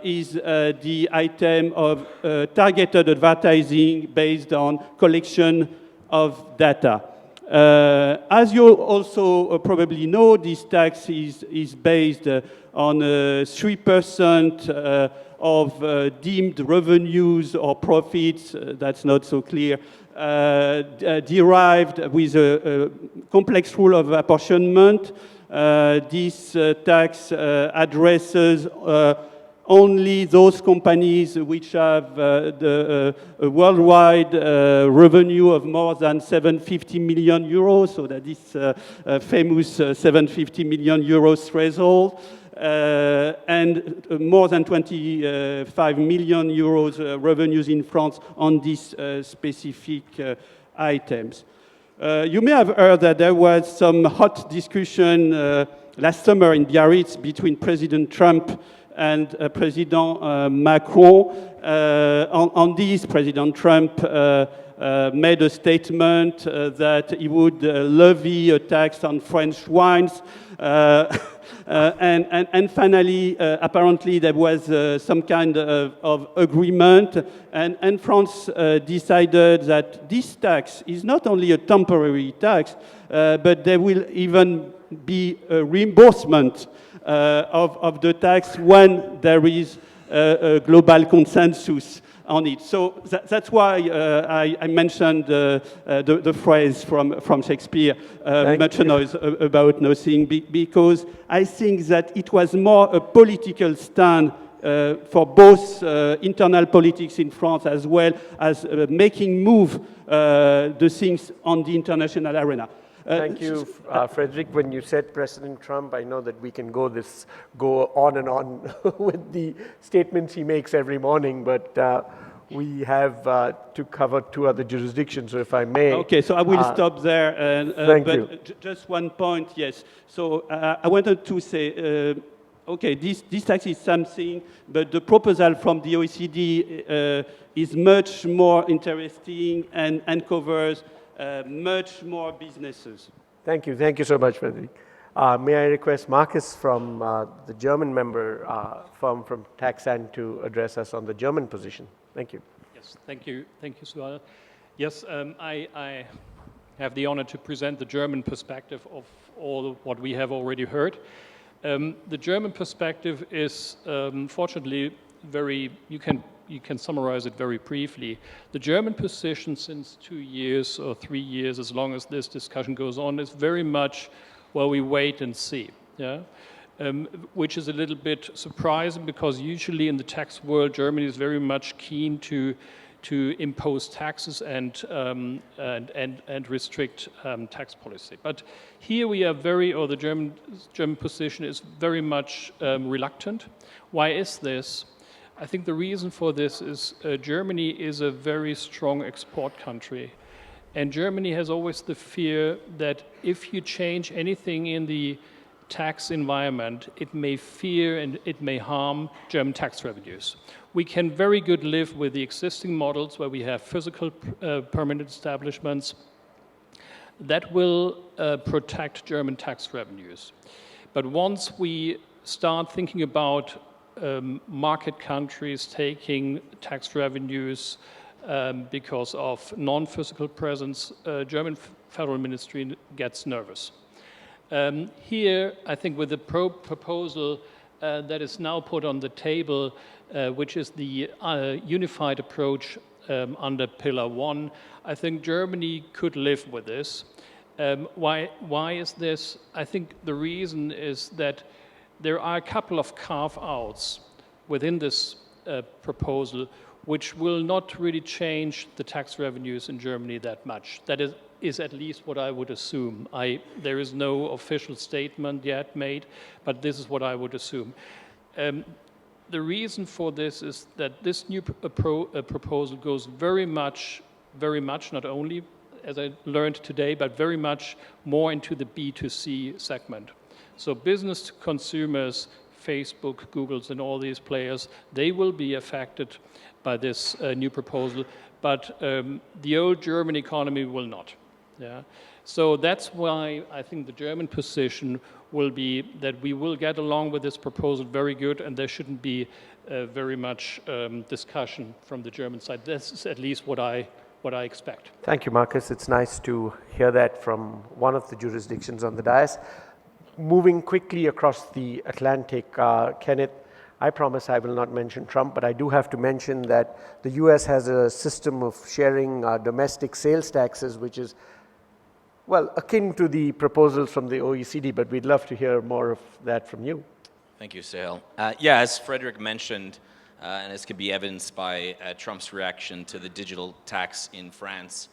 is the item of targeted advertising based on collection of data. As you also probably know, this tax is based on 3% of deemed revenues or profits, that's not so clear, derived with a complex rule of apportionment. This tax addresses only those companies which have the worldwide revenue of more than 750 million euros, so that is famous 750 million euros threshold, and more than 25 million euros revenues in France on these specific items. You may have heard that there was some hot discussion last summer in Biarritz between President Trump and President Macron. On this, President Trump made a statement that he would levy a tax on French wines. And finally, apparently, there was some kind of agreement, and France decided that this tax is not only a temporary tax, but there will even be a reimbursement of the tax when there is a global consensus on it. So that's why I mentioned the phrase from Shakespeare, much noise about nothing, because I think that it was more a political stand for both internal politics in France as well as making move the things on the international arena. Thank you, Frederic. When you said President Trump, I know that we can go on and on with the statements he makes every morning, but we have to cover two other jurisdictions, so if I may. Okay, so I will stop there. Thank you. Just one point, yes. So I wanted to say, okay, this tax is something, but the proposal from the OECD is much more interesting and covers much more businesses. Thank you. Thank you so much, Frederic. May I request Marcus from the German member firm from Taxan to address us on the German position. Thank you. Yes, thank you. Thank you, Suhail. Yes, I have the honor to present the German perspective of all what we have already heard. The German perspective is fortunately very, you can summarize it very briefly. The German position since 2 years or 3 years, as long as this discussion goes on, is very much, well, we wait and see, yeah? Which is a little bit surprising because usually in the tax world, Germany is very much keen to to impose taxes and restrict tax policy. But here we are the German position is very much reluctant. Why is this? I think the reason for this is Germany is a very strong export country. And Germany has always the fear that if you change anything in the tax environment, it may fear and it may harm German tax revenues. We can very good live with the existing models where we have physical permanent establishments that will protect German tax revenues. But once we start thinking about market countries taking tax revenues because of non-physical presence, German federal ministry gets nervous. Here, I think with the proposal that is now put on the table, which is the unified approach under Pillar 1, I think Germany could live with this. Why is this? I think the reason is that there are a couple of carve-outs within this proposal which will not really change the tax revenues in Germany that much. That is at least what I would assume. There is no official statement yet made, but this is what I would assume. The reason for this is that this new proposal goes very much, not only, as I learned today, but very much more into the B2C segment. So business to consumers, Facebook, Google's, and all these players, they will be affected by this new proposal, but the old German economy will not. Yeah? So that's why I think the German position will be that we will get along with this proposal very good, and there shouldn't be very much discussion from the German side. This is at least what I expect. Thank you, Marcus. It's nice to hear that from one of the jurisdictions on the dais. Moving quickly across the Atlantic, Kenneth, I promise I will not mention Trump, but I do have to mention that the US has a system of sharing domestic sales taxes, which is, well, akin to the proposals from the OECD, but we'd love to hear more of that from you. Thank you, Suhail. Yeah, as Frederic mentioned, and as can be evidenced by Trump's reaction to the digital tax in France,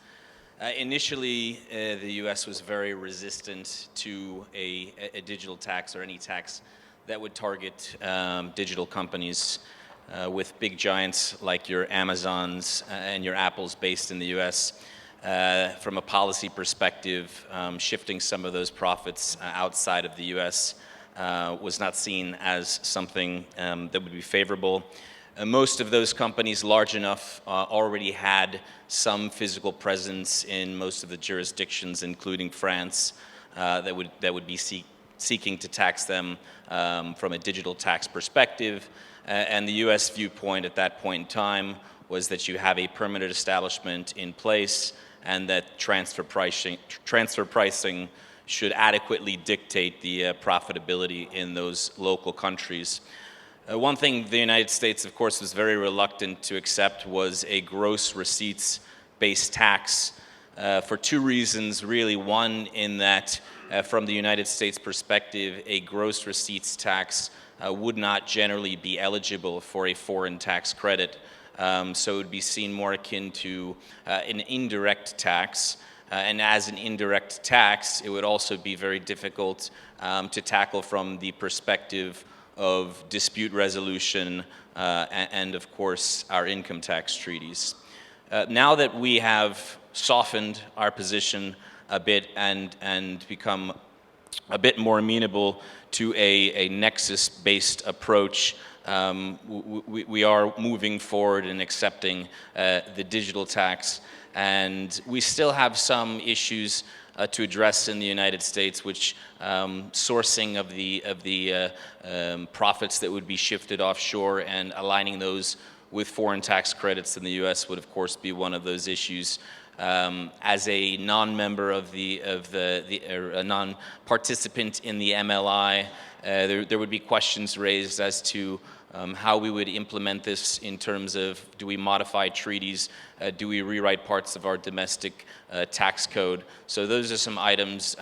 initially the US was very resistant to a digital tax or any tax that would target digital companies with big giants like your Amazons and your Apples based in the US. From a policy perspective, shifting some of those profits outside of the US was not seen as something that would be favorable. Most of those companies, large enough, already had some physical presence in most of the jurisdictions, including France, that would be seeking to tax them from a digital tax perspective. And the US viewpoint at that point in time was that you have a permanent establishment in place and that transfer pricing should adequately dictate the profitability in those local countries. One thing the United States, of course, was very reluctant to accept was a gross receipts-based tax for two reasons, really. One, in that from the United States perspective, a gross receipts tax would not generally be eligible for a foreign tax credit. So it would be seen more akin to an indirect tax. And as an indirect tax, it would also be very difficult to tackle from the perspective of dispute resolution and, of course, our income tax treaties. Now that we have softened our position a bit and become a bit more amenable to a nexus-based approach, we are moving forward and accepting the digital tax. And we still have some issues to address in the United States, which sourcing of the profits that would be shifted offshore and aligning those with foreign tax credits in the U.S. would, of course, be one of those issues. As a non-member of or a non-participant in the MLI, there would be questions raised as to how we would implement this in terms of, do we modify treaties, do we rewrite parts of our domestic tax code? So those are some items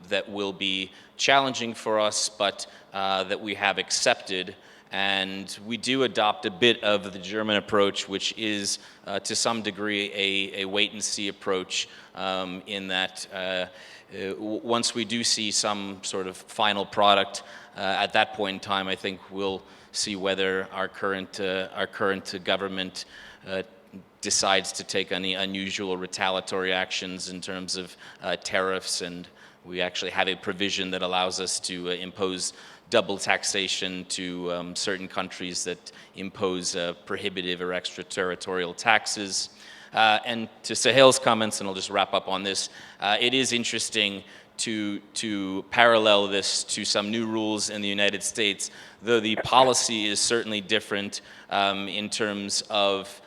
that will be challenging for us, but that we have accepted. And we do adopt a bit of the German approach, which is to some degree a wait-and-see approach in that once we do see some sort of final product, at that point in time, I think we'll see whether our current government decides to take any unusual retaliatory actions in terms of tariffs, and we actually have a provision that allows us to impose double taxation to certain countries that impose prohibitive or extraterritorial taxes. And to Suhail's comments, and I'll just wrap up on this, it is interesting to parallel this to some new rules in the United States, though the policy is certainly different in terms of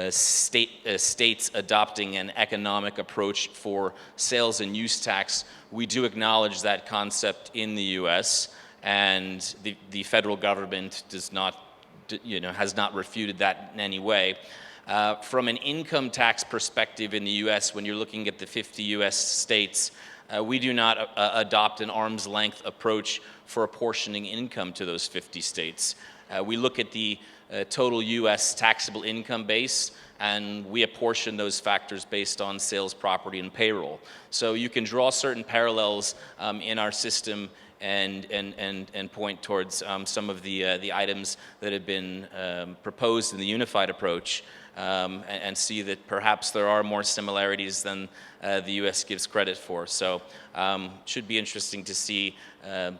states adopting an economic approach for sales and use tax. We do acknowledge that concept in the US, and the federal government does not, has not refuted that in any way. From an income tax perspective in the US, when you're looking at the 50 US states, we do not adopt an arm's length approach for apportioning income to those 50 states. We look at the total US taxable income base, and we apportion those factors based on sales, property, and payroll. So you can draw certain parallels in our system and point towards some of the items that have been proposed in the unified approach, and see that perhaps there are more similarities than the US gives credit for. So should be interesting to see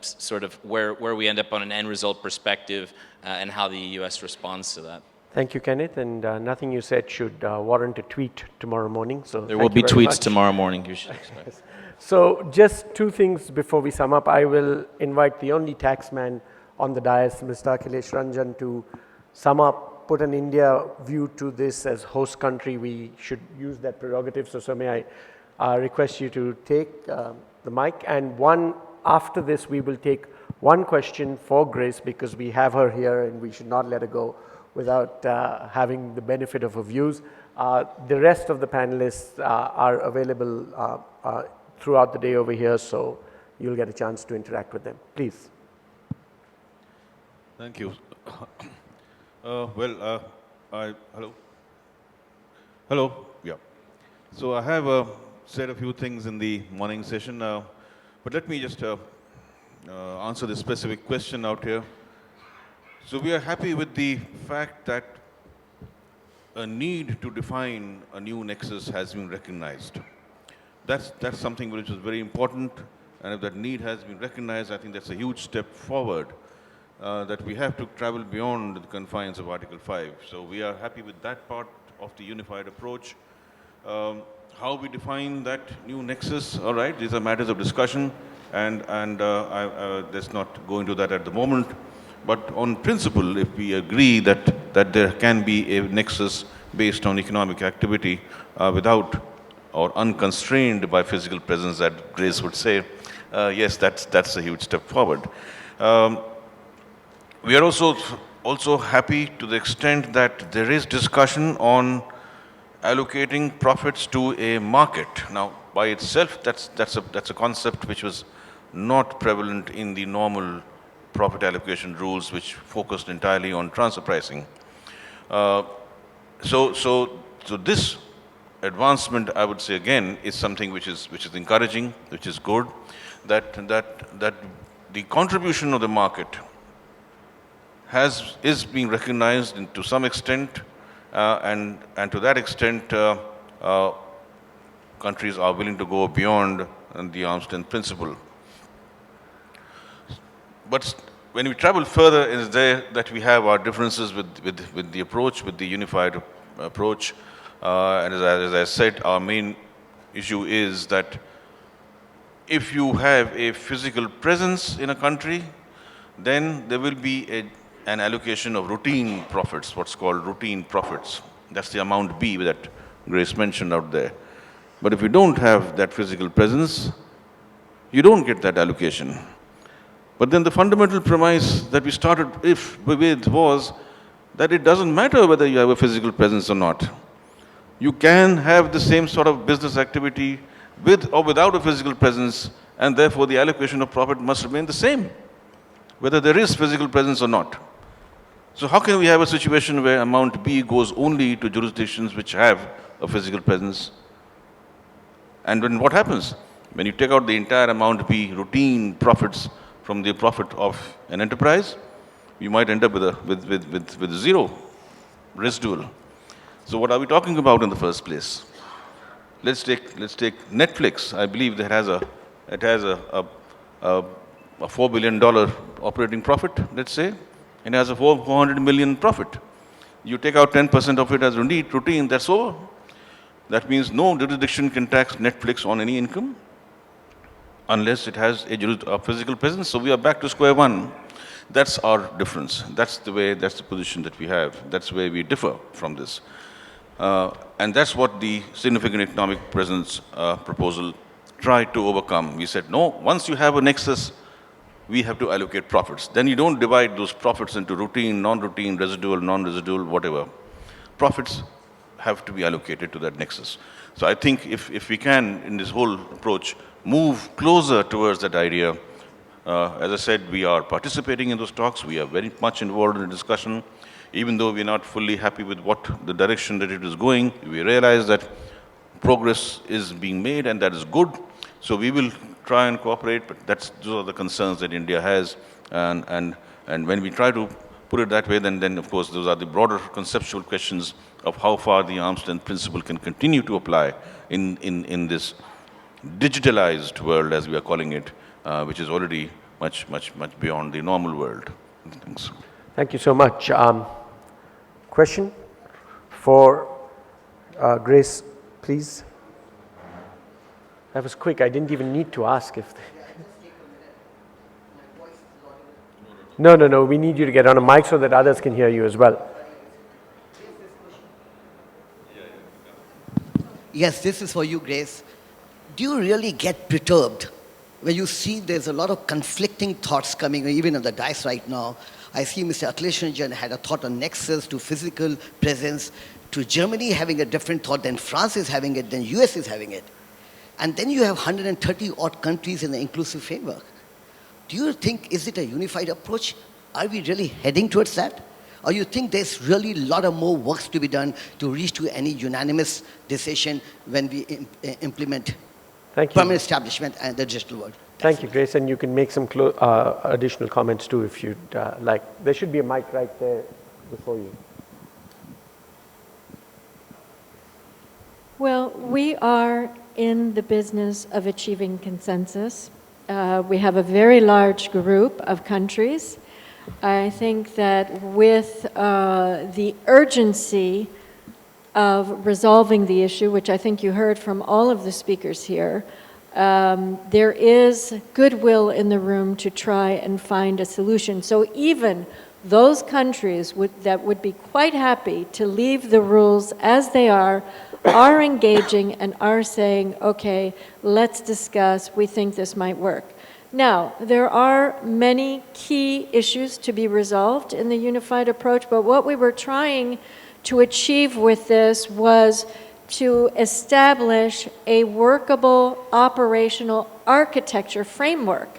sort of where we end up on an end result perspective and how the US responds to that. Thank you, Kenneth, and nothing you said should warrant a tweet tomorrow morning. So there will be tweets tomorrow morning, you should expect. So just two things before we sum up. I will invite the only taxman on the dais, Mr. Akhilesh Ranjan, to sum up, put an India view to this as host country. We should use that prerogative. So may I request you to take the mic, and after this we will take one question for Grace, because we have her here and we should not let her go without having the benefit of her views. The rest of the panelists are available throughout the day over here, so you'll get a chance to interact with them. Please. Thank you. Hello? Hello? Yeah. So I have said a few things in the morning session, but let me just answer this specific question out here. So we are happy with the fact that a need to define a new nexus has been recognized. That's something which is very important, and if that need has been recognized, I think that's a huge step forward, that we have to travel beyond the confines of Article 5. So we are happy with that part of the unified approach. How we define that new nexus, all right, these are matters of discussion, and let's not go into that at the moment. But on principle, if we agree that there can be a nexus based on economic activity without or unconstrained by physical presence, that Grace would say, yes, that's a huge step forward. We are also happy to the extent that there is discussion on allocating profits to a market. Now, by itself, that's a concept which was not prevalent in the normal profit allocation rules, which focused entirely on transfer pricing. So this advancement, I would say again, is something which is encouraging, which is good, that the contribution of the market is being recognized to some extent, and to that extent, countries are willing to go beyond the arm's length principle. But when we travel further, it is there that we have our differences with the approach, with the unified approach. And as I said, our main issue is that if you have a physical presence in a country, then there will be an allocation of routine profits, what's called routine profits. That's the amount B that Grace mentioned out there. But if you don't have that physical presence, you don't get that allocation. But then the fundamental premise that we started with was that it doesn't matter whether you have a physical presence or not. You can have the same sort of business activity with or without a physical presence, and therefore the allocation of profit must remain the same, whether there is physical presence or not. So how can we have a situation where amount B goes only to jurisdictions which have a physical presence? And then what happens? When you take out the entire amount B routine profits from the profit of an enterprise, you might end up with zero residual. So what are we talking about in the first place? Let's take Netflix. I believe it has a $4 billion operating profit, let's say, and it has a 400 million profit. You take out 10% of it as routine, that's over. That means no jurisdiction can tax Netflix on any income unless it has a physical presence. So we are back to square one. That's our difference. That's the position that we have. That's where we differ from this. And that's what the significant economic presence proposal tried to overcome. We said, no, once you have a nexus, we have to allocate profits. Then you don't divide those profits into routine, non-routine, residual, non-residual, whatever. Profits have to be allocated to that nexus. So I think if we can, in this whole approach, move closer towards that idea, as I said, we are participating in those talks. We are very much involved in the discussion. Even though we're not fully happy with what the direction that it is going, we realize that progress is being made and that is good. So we will try and cooperate, but those are the concerns that India has. And when we try to put it that way, then of course those are the broader conceptual questions of how far the arm's length principle can continue to apply in this digitalized world, as we are calling it, which is already much beyond the normal world. Thanks. Thank you so much. Question for Grace, please. That was quick. I didn't even need to ask if. No. We need you to get on a mic so that others can hear you as well. Yes, this is for you, Grace. Do you really get perturbed when you see there's a lot of conflicting thoughts coming, even on the dais right now? I see Mr. Akhilesh had a thought on nexus to physical presence, to Germany having a different thought than France is having it, than US is having it. And then you have 130 odd countries in the inclusive framework. Do you think, is it a unified approach? Are we really heading towards that? Or you think there's really a lot of more work to be done to reach to any unanimous decision when we implement permanent establishment and the digital world? Thank you, Grace, and you can make some additional comments too if you'd like. There should be a mic right there before you. Well, we are in the business of achieving consensus. We have a very large group of countries. I think that with the urgency of resolving the issue, which I think you heard from all of the speakers here, there is goodwill in the room to try and find a solution. So even those countries that would be quite happy to leave the rules as they are engaging and are saying, okay, let's discuss, we think this might work. Now, there are many key issues to be resolved in the unified approach, but what we were trying to achieve with this was to establish a workable operational architecture framework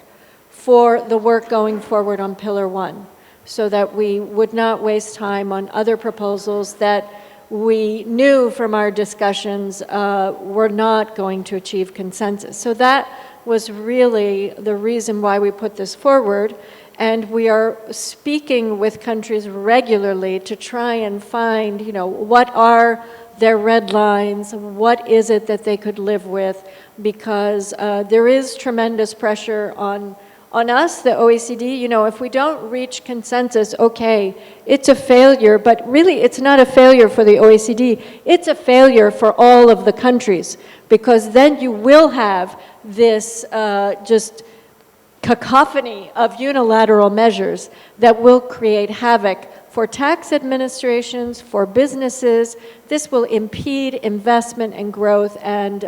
for the work going forward on Pillar 1, so that we would not waste time on other proposals that we knew from our discussions were not going to achieve consensus. So that was really the reason why we put this forward, and we are speaking with countries regularly to try and find, what are their red lines, what is it that they could live with, because there is tremendous pressure on us, the OECD. If we don't reach consensus, okay, it's a failure, but really it's not a failure for the OECD, it's a failure for all of the countries, because then you will have this just cacophony of unilateral measures that will create havoc for tax administrations, for businesses. This will impede investment and growth, and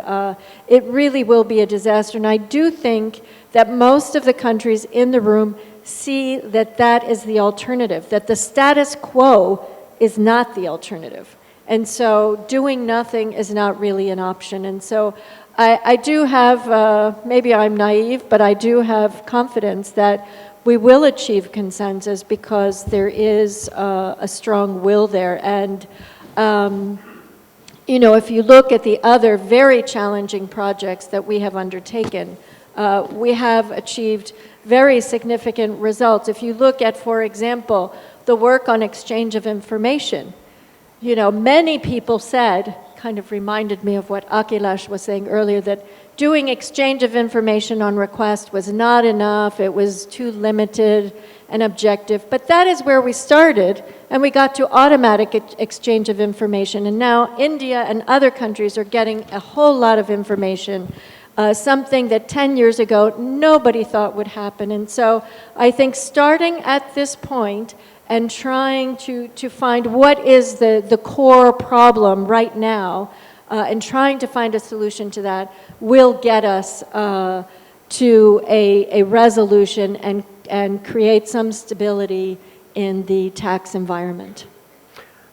it really will be a disaster. And I do think that most of the countries in the room see that that is the alternative, that the status quo is not the alternative. And so doing nothing is not really an option. And so I do have, maybe I'm naive, but I do have confidence that we will achieve consensus because there is a strong will there. And you know, if you look at the other very challenging projects that we have undertaken, we have achieved very significant results. If you look at, for example, the work on exchange of information, you know, many people said, kind of reminded me of what Akhilesh was saying earlier, that doing exchange of information on request was not enough, it was too limited and objective. But that is where we started, and we got to automatic exchange of information. And now India and other countries are getting a whole lot of information, something that 10 years ago nobody thought would happen. And so I think starting at this point and trying to find what is the core problem right now, and trying to find a solution to that will get us to a resolution and create some stability in the tax environment.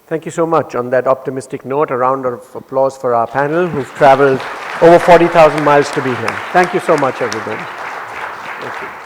Thank you so much. On that optimistic note, a round of applause for our panel who've traveled over 40,000 miles to be here. Thank you so much, everybody. Thank you.